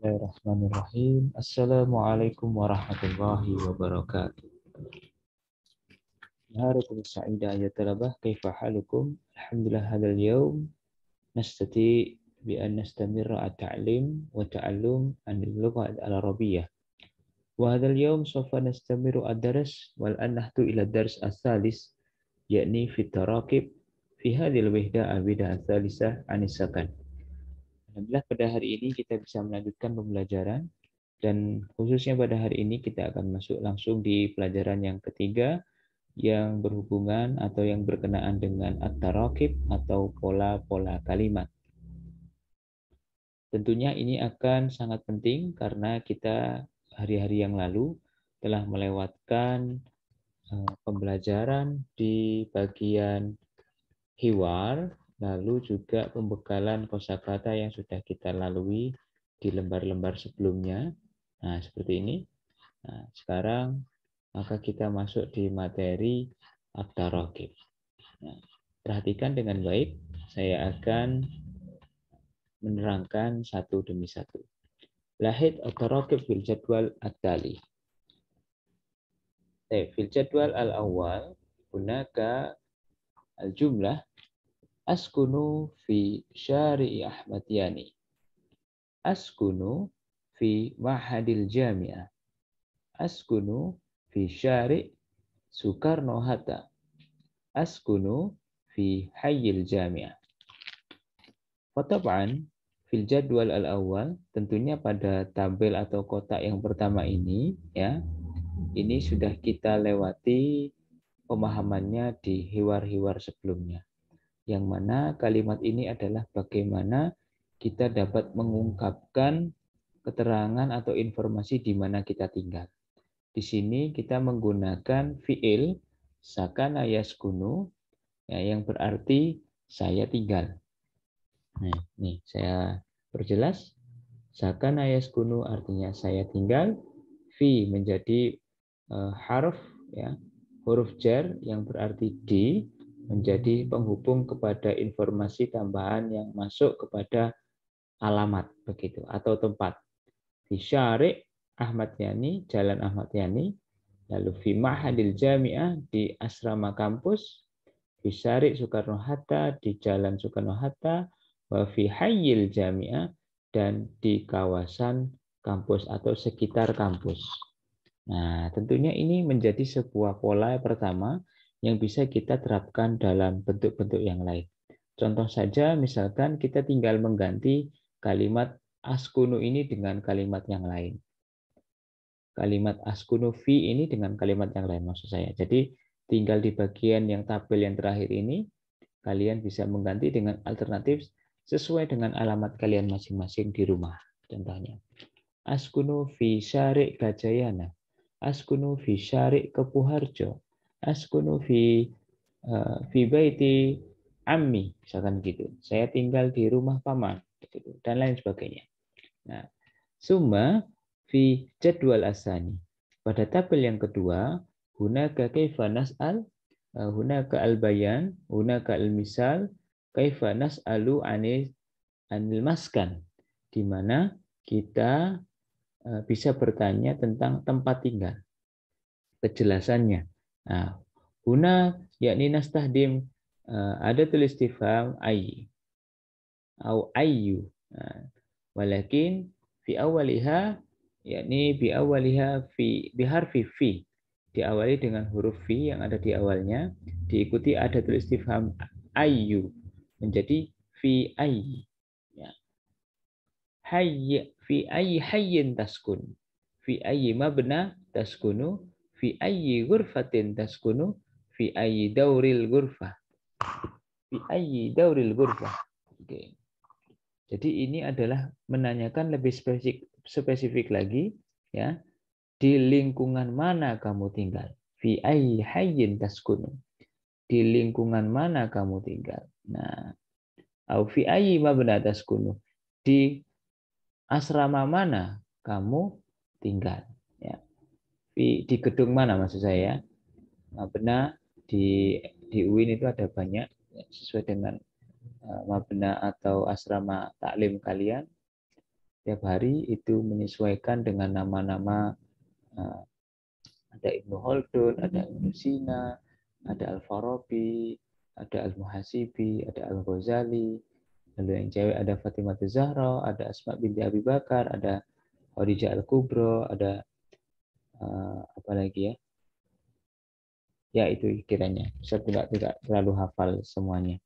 Bismillahirrahmanirrahim. Assalamualaikum warahmatullahi wabarakatuh. Naharakum sa'ida ya talabah, kaifa halukum? Alhamdulillah hadal yawm nastati bi an nastamirra at-ta'lim wa ta'allum anil lugha al-arabiyyah. Wa hadal yawm sawfa nastamiru ad-dars wal an nahtu ila ad-dars as-salis yakni fi tarakib fi hadhil wihda al-wihda al-thalisah anis sakan. Alhamdulillah pada hari ini kita bisa melanjutkan pembelajaran. Dan khususnya pada hari ini kita akan masuk langsung di pelajaran yang ketiga yang berhubungan atau yang berkenaan dengan at-tarakib atau pola-pola kalimat. Tentunya ini akan sangat penting karena kita hari-hari yang lalu telah melewatkan pembelajaran di bagian hiwar, lalu juga pembekalan kosakata yang sudah kita lalui di lembar-lembar sebelumnya. Nah, seperti ini. Nah, sekarang maka kita masuk di materi at-tarakib. Nah, perhatikan dengan baik, saya akan menerangkan satu demi satu. Lahid at-tarakib fil jadwal at-tali. Fil jadwal al-awwal hunaka al-jumlah askunu fi syari'i Ahmad Yani. Askunu fi ma'hadil jami'ah. Askunu fi syari' Soekarno Hatta. Askunu fi hayyil jami'ah. Fatab'an fil jadwal al-awwal, tentunya pada tabel atau kotak yang pertama ini ya. Ini sudah kita lewati pemahamannya di hiwar-hiwar sebelumnya. Yang mana kalimat ini adalah bagaimana kita dapat mengungkapkan keterangan atau informasi di mana kita tinggal. Di sini kita menggunakan fi'il sakana yaskunu ya, yang berarti saya tinggal. Nah, nih saya perjelas. Sakana yaskunu artinya saya tinggal. Fi menjadi harf ya, huruf jar yang berarti di menjadi penghubung kepada informasi tambahan yang masuk kepada alamat begitu atau tempat. Fi syari' Ahmad Yani, Jalan Ahmad Yani. Lalu fi ma'hadil jami'ah, di asrama kampus. Fi syari' Soekarno Hatta, di Jalan Soekarno Hatta. Wa fi hayyil jami'ah, dan di kawasan kampus atau sekitar kampus. Nah, tentunya ini menjadi sebuah pola pertama yang bisa kita terapkan dalam bentuk-bentuk yang lain. Contoh saja, misalkan kita tinggal mengganti kalimat askunu ini dengan kalimat yang lain. Kalimat askunu fi ini dengan kalimat yang lain maksud saya. Jadi tinggal di bagian yang tabel yang terakhir ini, kalian bisa mengganti dengan alternatif sesuai dengan alamat kalian masing-masing di rumah. Contohnya, askunu fi syari' Gajayana. Askunu fi syari' Kepuharjo. Askunu fi baiti ammi, misalkan gitu. Saya tinggal di rumah paman, gitu, dan lain sebagainya. Nah, summa fi jadwal asani. Pada tabel yang kedua, hunaka kaifa nas'al, hunaka al-bayan, hunaka al-misal, kaifa nas'alu anil maskan, di mana kita bisa bertanya tentang tempat tinggal. Kejelasannya. Nah, huna yakni nastahdim ada tulis istifham ayy atau ayyu. Nah, walakin fi awaliha yakni bi awaliha fi biharfi fi, diawali dengan huruf fi yang ada di awalnya, diikuti ada tulis istifham ayyu menjadi fi ayy. Ya. Hayy fi ayyi hayyin taskun. Fi ayyi mabna taskunu. Fi ayyi ghurfatin taskunu. Fi ayyi dauril ghurfah. Fi ayyi dauril ghurfah. Oke. Jadi ini adalah menanyakan lebih spesifik lagi ya. Di lingkungan mana kamu tinggal? Fi ayyi hayyin taskunu. Di lingkungan mana kamu tinggal? Nah, au fi ayyi mabna taskunu. Di asrama mana kamu tinggal? Ya. Di gedung mana maksud saya? Mabna di UIN itu ada banyak ya, sesuai dengan mabna atau asrama taklim kalian. Tiap hari itu menyesuaikan dengan nama-nama, ada Ibnu Khaldun, ada Ibnu Sina, ada Al-Farabi, ada Al-Muhasibi, ada Al-Ghazali, lalu yang cewek ada Fatimah Zahra, ada Asma binti Abi Bakar, ada Khadijah Al-Kubra, ada apa lagi ya? Ya itu kiranya. Saya tidak terlalu hafal semuanya.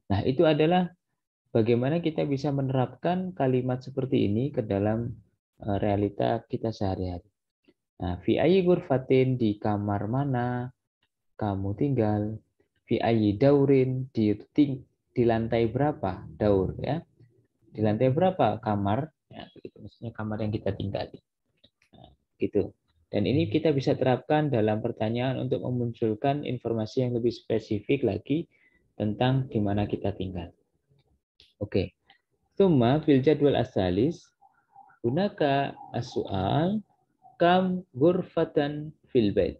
Nah itu adalah bagaimana kita bisa menerapkan kalimat seperti ini ke dalam realita kita sehari-hari. Nah, fi ayyi ghurfatin, di kamar mana kamu tinggal? Fi ayyi daurin, di lantai berapa? Daur ya. Di lantai berapa kamar? Ya, begitu. Maksudnya kamar yang kita tinggali. Nah, gitu. Dan ini kita bisa terapkan dalam pertanyaan untuk memunculkan informasi yang lebih spesifik lagi tentang di mana kita tinggal. Oke. Tsumma fil jadwal asalis hunaka as-su'al kam ghurfatan fil bait,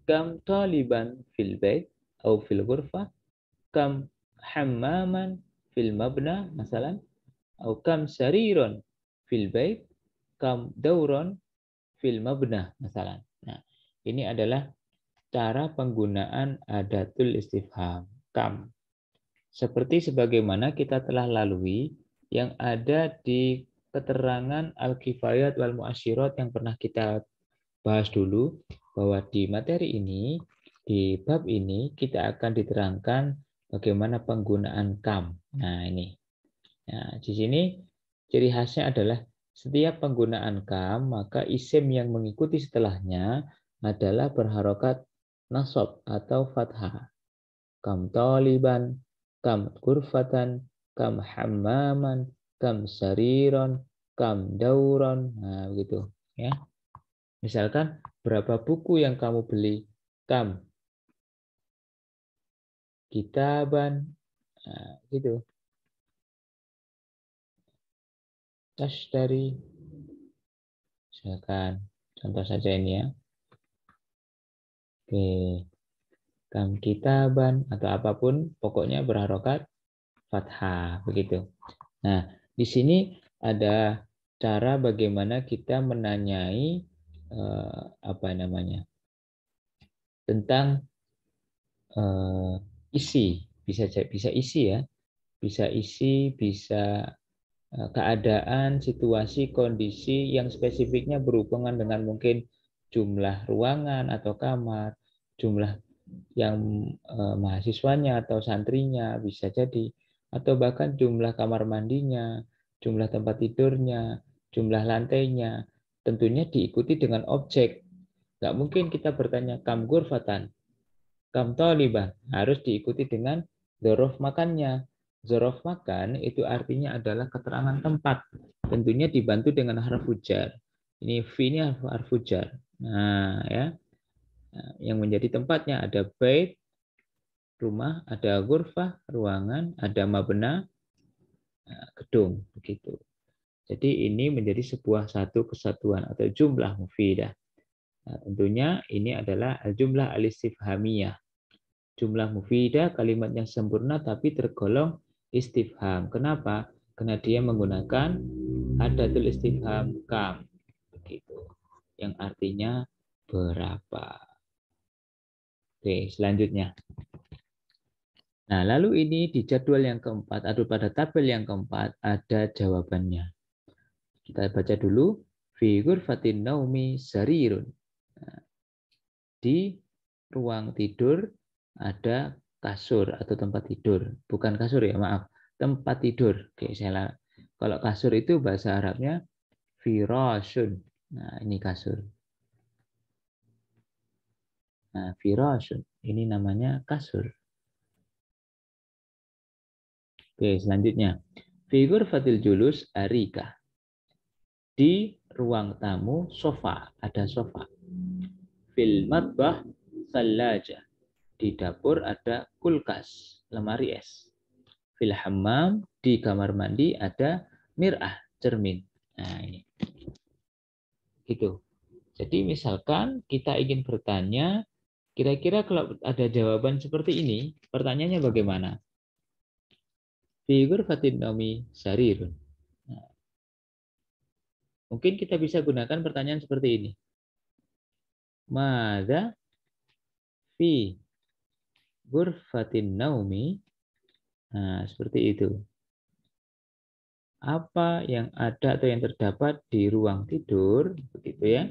kam taliban fil bait atau fil ghurfah, kam hammaman fil mabna masalan, atau kam sariron fil bait, kam dauron fil mabna masalan. Nah, ini adalah cara penggunaan adatul istifham kam. Seperti sebagaimana kita telah lalui yang ada di keterangan al-kifayat wal mu'asyirat yang pernah kita bahas dulu, bahwa di materi ini, di bab ini kita akan diterangkan bagaimana penggunaan kam. Nah, ini. Nah, di sini ciri khasnya adalah setiap penggunaan kam, maka isim yang mengikuti setelahnya adalah berharokat nasab atau fathah. Kam taliban, kam kurfatan, kam hammaman, kam sariron, kam dauron. Nah, begitu ya. Misalkan berapa buku yang kamu beli? Kam kitaban. Nah, gitu. Tashtari. Misalkan contoh saja ini ya. Oke. Kam kitaban atau apapun pokoknya berharokat fathah begitu. Nah, di sini ada cara bagaimana kita menanyai apa namanya? Tentang isi, bisa isi ya. Bisa isi, bisa keadaan, situasi, kondisi yang spesifiknya berhubungan dengan mungkin jumlah ruangan atau kamar, jumlah yang mahasiswanya atau santrinya bisa jadi, atau bahkan jumlah kamar mandinya, jumlah tempat tidurnya, jumlah lantainya, tentunya diikuti dengan objek. Nggak mungkin kita bertanya kam gurfatan, kam taliban, harus diikuti dengan dzaraf makannya. Dzaraf makan itu artinya adalah keterangan tempat, tentunya dibantu dengan harfu jar. Ini fi ini harfu jar. Nah, ya. Nah, yang menjadi tempatnya ada bait, rumah, ada ghurfah, ruangan, ada mabna, gedung, begitu. Jadi ini menjadi sebuah satu kesatuan atau jumlah mufidah. Nah, tentunya ini adalah jumlah al-istifhamiyah. Jumlah mufidah kalimat yang sempurna tapi tergolong istifham. Kenapa? Karena dia menggunakan adatul istifham kam, begitu. Yang artinya berapa. Oke, selanjutnya. Nah, lalu ini di jadwal yang keempat atau pada tabel yang keempat ada jawabannya. Kita baca dulu. Fi ghurfatin naumi sarirun. Nah, di ruang tidur ada kasur atau tempat tidur. Bukan kasur ya, maaf. Tempat tidur. Oke, kalau kasur itu bahasa Arabnya firashun. Nah, ini kasur. Nah, firashun. Ini namanya kasur. Oke, selanjutnya. Fi ghurfatil julus arika. Di ruang tamu sofa, ada sofa. Fil matbah sallaja. Di dapur ada kulkas, lemari es. Fil hammam, di kamar mandi ada mir'ah, cermin. Nah, ini. Gitu. Jadi misalkan kita ingin bertanya, kira-kira kalau ada jawaban seperti ini, pertanyaannya bagaimana? Fi ghurfatin naumi sarirun. Mungkin kita bisa gunakan pertanyaan seperti ini. Madza fi ghurfatin naumi? Nah, seperti itu. Apa yang ada atau yang terdapat di ruang tidur, begitu ya.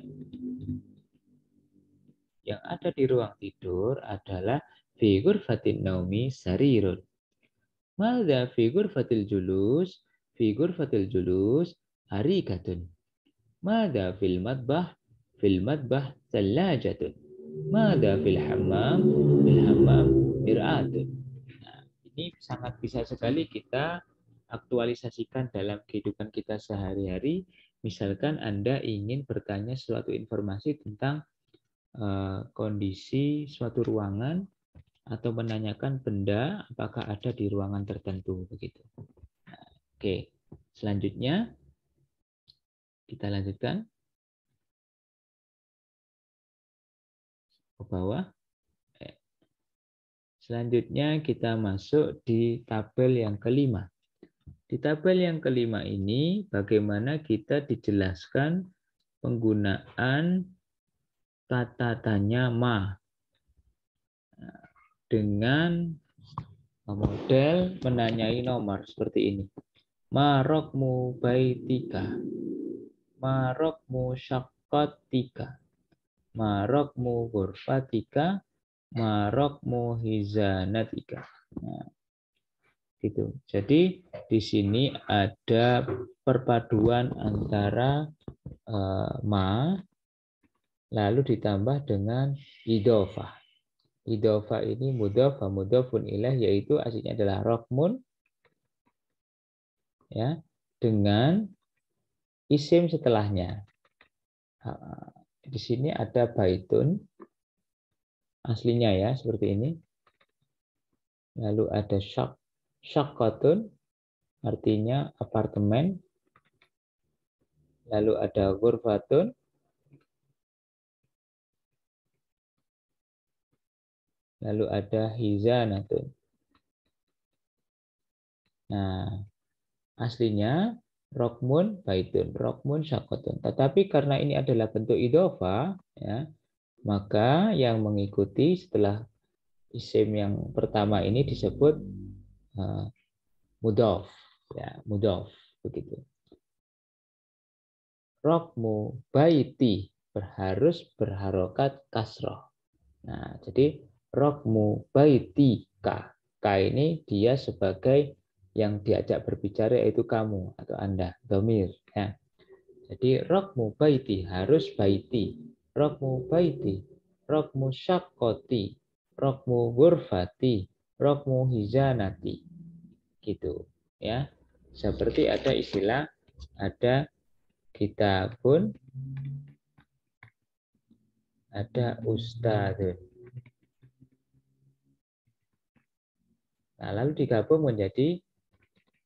Yang ada di ruang tidur adalah fi ghurfatin naumi sarirun. Madza fi ghurfatil julus? Fi ghurfatil julus harikatun. Madza fil matbah? Fil matbah thalajatun. Madza fil hammam? Fil hammam mir'atun. Nah, ini sangat bisa sekali kita aktualisasikan dalam kehidupan kita sehari-hari. Misalkan Anda ingin bertanya suatu informasi tentang kondisi suatu ruangan atau menanyakan benda apakah ada di ruangan tertentu begitu. Nah, oke, selanjutnya kita lanjutkan ke bawah. Selanjutnya kita masuk di tabel yang kelima. Di tabel yang kelima ini bagaimana kita dijelaskan penggunaan kata tanya ma dengan model menanyai nomor seperti ini. Ma rokmu baitika, ma rokmu syakkotika, ma rokmu ghurfatika, ma rokmu hizanatika. Nah, gitu. Jadi di sini ada perpaduan antara ma lalu ditambah dengan idhofah. Idhofah ini mudhof wa mudhofun ilaih, yaitu aslinya adalah rokmun ya dengan isim setelahnya. Di sini ada baitun aslinya ya seperti ini. Lalu ada syaqqatun artinya apartemen. Lalu ada ghurfatun. Lalu ada hizanatun. Nah, aslinya rokmun baitun, rokmun syaqqatun. Tetapi karena ini adalah bentuk idhofah ya, maka yang mengikuti setelah isim yang pertama ini disebut mudhof ya, mudhof begitu. Rokmu baiti harus berharokat kasroh. Nah, jadi rokmu baiti ka. Ka ini dia sebagai yang diajak berbicara yaitu kamu atau Anda, domir. Ya. Jadi rokmu baiti harus baiti. Rokmu baiti. Rokmu syakoti. Rokmu ghurfati. Rokmu hizanati. Gitu. Ya. Seperti ada istilah, ada kitabun, ada ustadzun. Nah, lalu digabung menjadi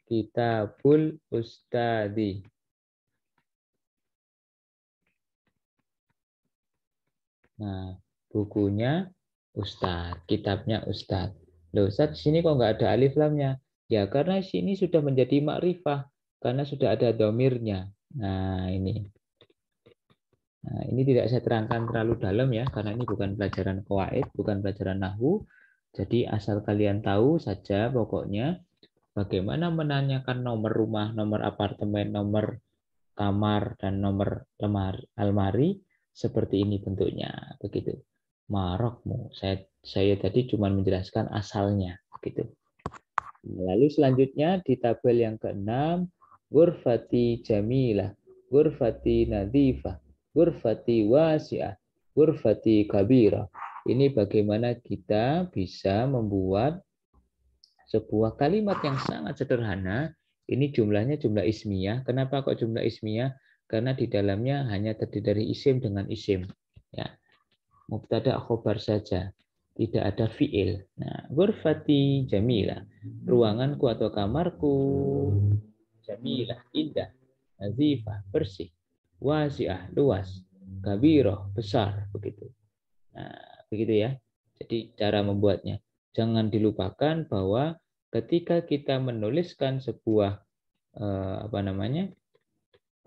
kitabul ustadzi. Nah, bukunya ustadz, kitabnya ustadz. Loh, Ustadz, di sini kok nggak ada alif lamnya? Ya, karena sini sudah menjadi makrifah, karena sudah ada domirnya. Nah, ini. Nah, ini tidak saya terangkan terlalu dalam ya, karena ini bukan pelajaran qawaid, bukan pelajaran nahwu. Jadi asal kalian tahu saja pokoknya bagaimana menanyakan nomor rumah, nomor apartemen, nomor kamar, dan nomor almari seperti ini bentuknya. Begitu. Marokmu. Saya tadi cuma menjelaskan asalnya. Begitu. Lalu selanjutnya di tabel yang ke-6, ghurfati jamilah, ghurfati nadhifah, ghurfati wasi'ah, ghurfati kabirah. Ini bagaimana kita bisa membuat sebuah kalimat yang sangat sederhana. Ini jumlahnya jumlah ismiyah. Kenapa kok jumlah ismiyah? Karena di dalamnya hanya terdiri dari isim dengan isim. Ya, mubtada khobar saja. Tidak ada fiil. Nah, ghurfati jamila. Ruanganku atau kamarku jamilah, indah. Nazifah, bersih. Wasi'ah, luas. Kabiroh, besar. Begitu. Nah, begitu ya. Jadi cara membuatnya. Jangan dilupakan bahwa ketika kita menuliskan sebuah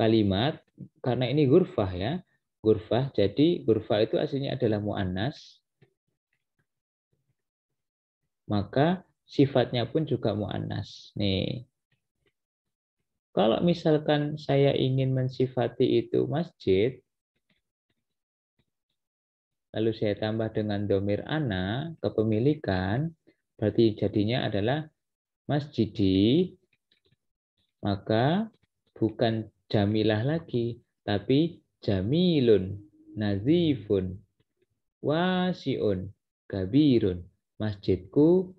kalimat, karena ini ghurfah ya, ghurfah, jadi ghurfah itu aslinya adalah mu'annas, maka sifatnya pun juga mu'annas. Nih, kalau misalkan saya ingin mensifati itu masjid, lalu saya tambah dengan domir ana, kepemilikan, berarti jadinya adalah masjidi, maka bukan jamilah lagi, tapi jamilun, nazifun, wasiun, kabirun. Masjidku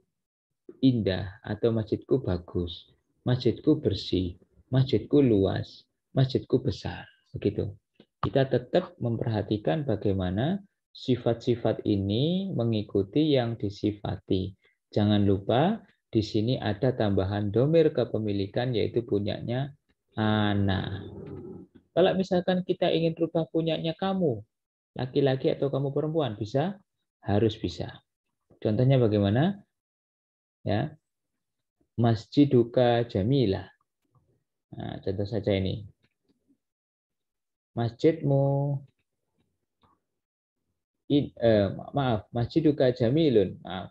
indah atau masjidku bagus, masjidku bersih, masjidku luas, masjidku besar. Begitu. Kita tetap memperhatikan bagaimana sifat-sifat ini mengikuti yang disifati. Jangan lupa di sini ada tambahan domir kepemilikan yaitu punyanya ana. Kalau misalkan kita ingin rubah punyanya kamu, laki-laki atau kamu perempuan, bisa? Harus bisa. Contohnya bagaimana? Ya, masjiduka jamilah. Nah, contoh saja ini. Masjidmu, maaf, masjiduka jamilun. Maaf.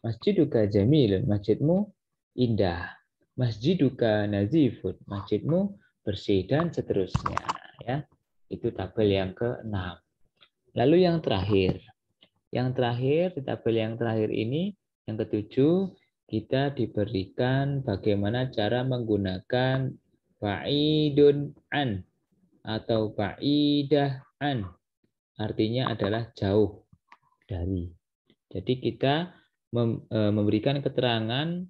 Masjiduka jamilun. Masjidmu indah. Masjiduka nazifun. Masjidmu bersih dan seterusnya. Ya, itu tabel yang ke-6. Lalu yang terakhir. Yang terakhir, di tabel yang terakhir ini, yang ke-7, kita diberikan bagaimana cara menggunakan ba'idun an atau ba'idah an. Artinya adalah jauh dari. Jadi kita memberikan keterangan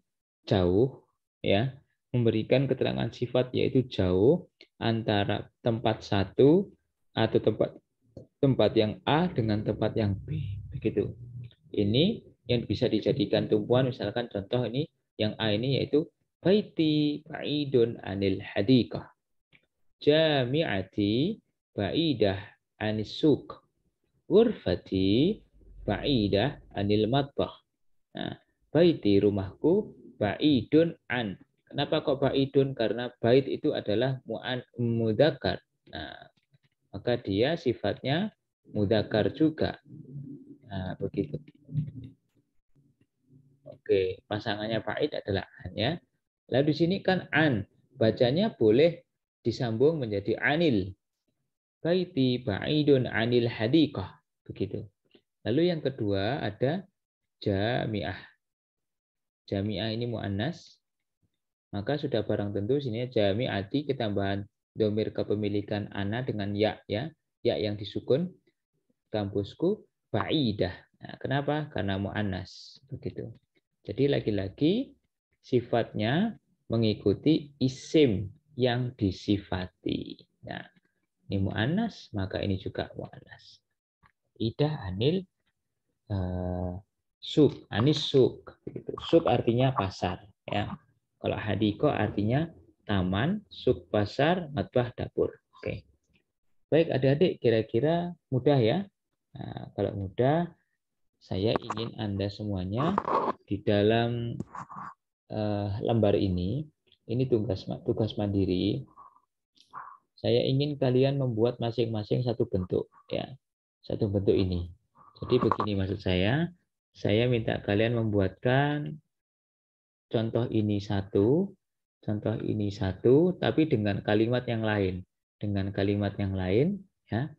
jauh, ya, memberikan keterangan sifat yaitu jauh antara tempat satu atau tempat yang A dengan tempat yang B. Begitu. Ini yang bisa dijadikan tumpuan, misalkan contoh ini yang A ini yaitu baiti ba'idun anil hadiqah, jami'ati ba'idah anis suq, ghurfati ba'idah anil matbah. Nah, baiti rumahku ba'idun an. Kenapa kok ba'idun? Karena bait itu adalah mudzakkar. Nah, maka dia sifatnya mudzakkar juga. Nah, begitu. Oke, pasangannya ba'id adalah an ya. Lalu di sini kan an, bacanya boleh disambung menjadi anil. Baiti ba'idun anil hadiqah. Begitu. Lalu yang kedua ada jami'ah. Jami'ah ini mu'annas. Maka sudah barang tentu sini jami'ati ketambahan domir kepemilikan ana dengan ya. Ya yang disukun. Kampusku ba'idah. Nah, kenapa? Karena mu'annas. Begitu. Jadi lagi-lagi sifatnya mengikuti isim yang disifati. Nah, ini mu'annas, maka ini juga mu'annas. Idah anil suk, anis suk. Suk artinya pasar. Ya. Kalau hadiko artinya taman, suk pasar, matbah dapur. Oke. Baik adik-adik, kira-kira mudah ya? Nah, kalau mudah, saya ingin Anda semuanya di dalam lembar ini tugas mandiri. Saya ingin kalian membuat masing-masing satu bentuk, ya, satu bentuk ini. Jadi begini maksud saya minta kalian membuatkan contoh ini satu, tapi dengan kalimat yang lain, ya.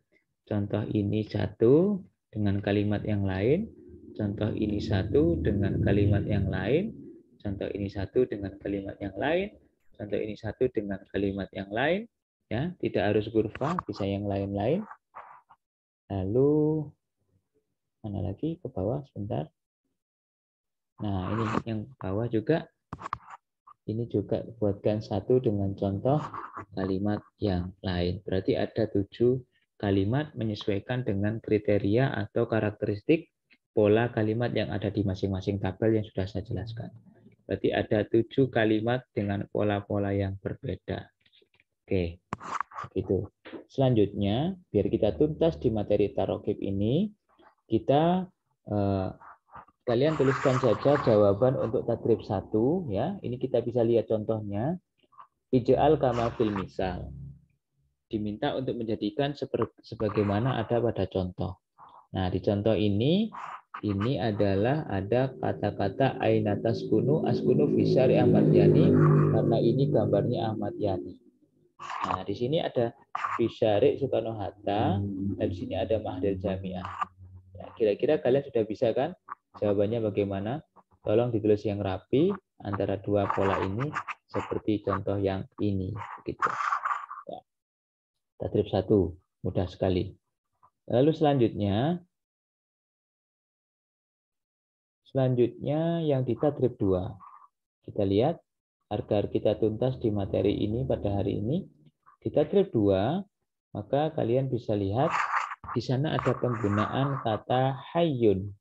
Contoh ini satu dengan kalimat yang lain, contoh ini satu dengan kalimat yang lain, contoh ini satu dengan kalimat yang lain, contoh ini satu dengan kalimat yang lain, ya, tidak harus ghurfah, bisa yang lain-lain. Lalu mana lagi ke bawah sebentar. Nah, ini yang bawah juga. Ini juga buatkan satu dengan contoh kalimat yang lain. Berarti ada 7 kalimat menyesuaikan dengan kriteria atau karakteristik pola kalimat yang ada di masing-masing tabel yang sudah saya jelaskan. Berarti ada 7 kalimat dengan pola-pola yang berbeda. Oke, begitu. Selanjutnya, biar kita tuntas di materi tarokib ini, kita kalian tuliskan saja jawaban untuk tadrib 1 ya. Ini kita bisa lihat contohnya. Ij'al kama fil misal. diminta untuk menjadikan sebagaimana ada pada contoh. Nah, di contoh ini adalah ada kata-kata aina taskunu askunu fi syari Ahmad Yani, karena ini gambarnya Ahmad Yani. Nah, di sini ada fi syari Soekarno Hatta, dan di sini ada Mahdal Jamiah. Ya, kira-kira kalian sudah bisa kan? Jawabannya bagaimana? Tolong ditulis yang rapi antara dua pola ini seperti contoh yang ini, begitu. Ya. Tadrib 1, mudah sekali. Lalu selanjutnya yang di tadrib 2. Kita lihat agar kita tuntas di materi ini pada hari ini. Di tadrib 2, maka kalian bisa lihat di sana ada penggunaan kata hayyun.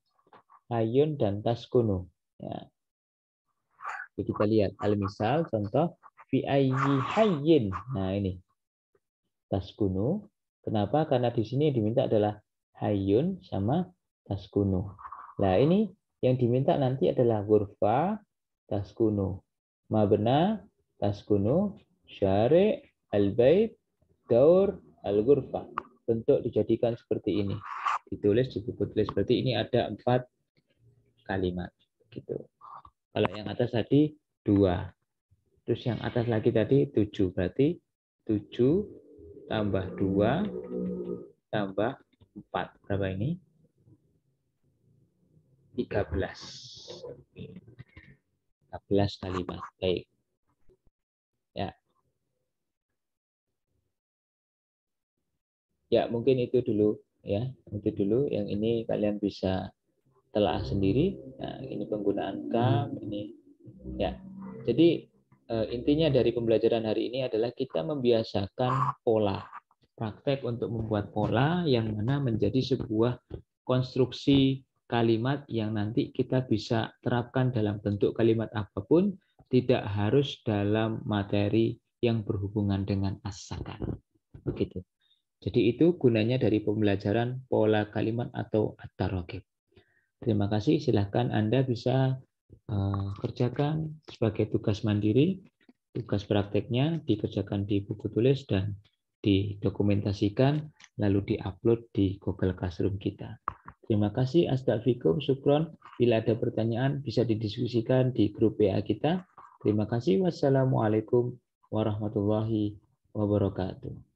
Hayyun dan taskunu. Ya. Jadi kita lihat al-misal contoh fi ayyi hayyin. Nah, ini taskunu. Kenapa? Karena di sini diminta adalah hayyun sama taskunu. Nah, ini yang diminta nanti adalah ghurfa taskunu, mabna taskunu, syari' al-bait, daur al-ghurfa. Bentuk dijadikan seperti ini. Ditulis di buku tulis seperti ini ada 4 kalimat gitu. Kalau yang atas tadi 2. Terus yang atas lagi tadi 7. Berarti 7 tambah 2 tambah 4. Berapa ini? 13. 13 kalimat. Baik. Ya. Ya, mungkin itu dulu ya. Itu dulu. Yang ini kalian bisa telah sendiri. Nah, ini penggunaan kam, ini ya. Jadi intinya dari pembelajaran hari ini adalah kita membiasakan pola. Praktek untuk membuat pola yang mana menjadi sebuah konstruksi kalimat yang nanti kita bisa terapkan dalam bentuk kalimat apapun, tidak harus dalam materi yang berhubungan dengan as-sakan. Begitu. Jadi itu gunanya dari pembelajaran pola kalimat atau at-taraqib. Terima kasih. Silahkan Anda bisa kerjakan sebagai tugas mandiri. Tugas prakteknya dikerjakan di buku tulis dan didokumentasikan, lalu diupload di Google Classroom kita. Terima kasih. Astagfirullahaladzim, syukron. Bila ada pertanyaan bisa didiskusikan di grup WA kita. Terima kasih. Wassalamualaikum warahmatullahi wabarakatuh.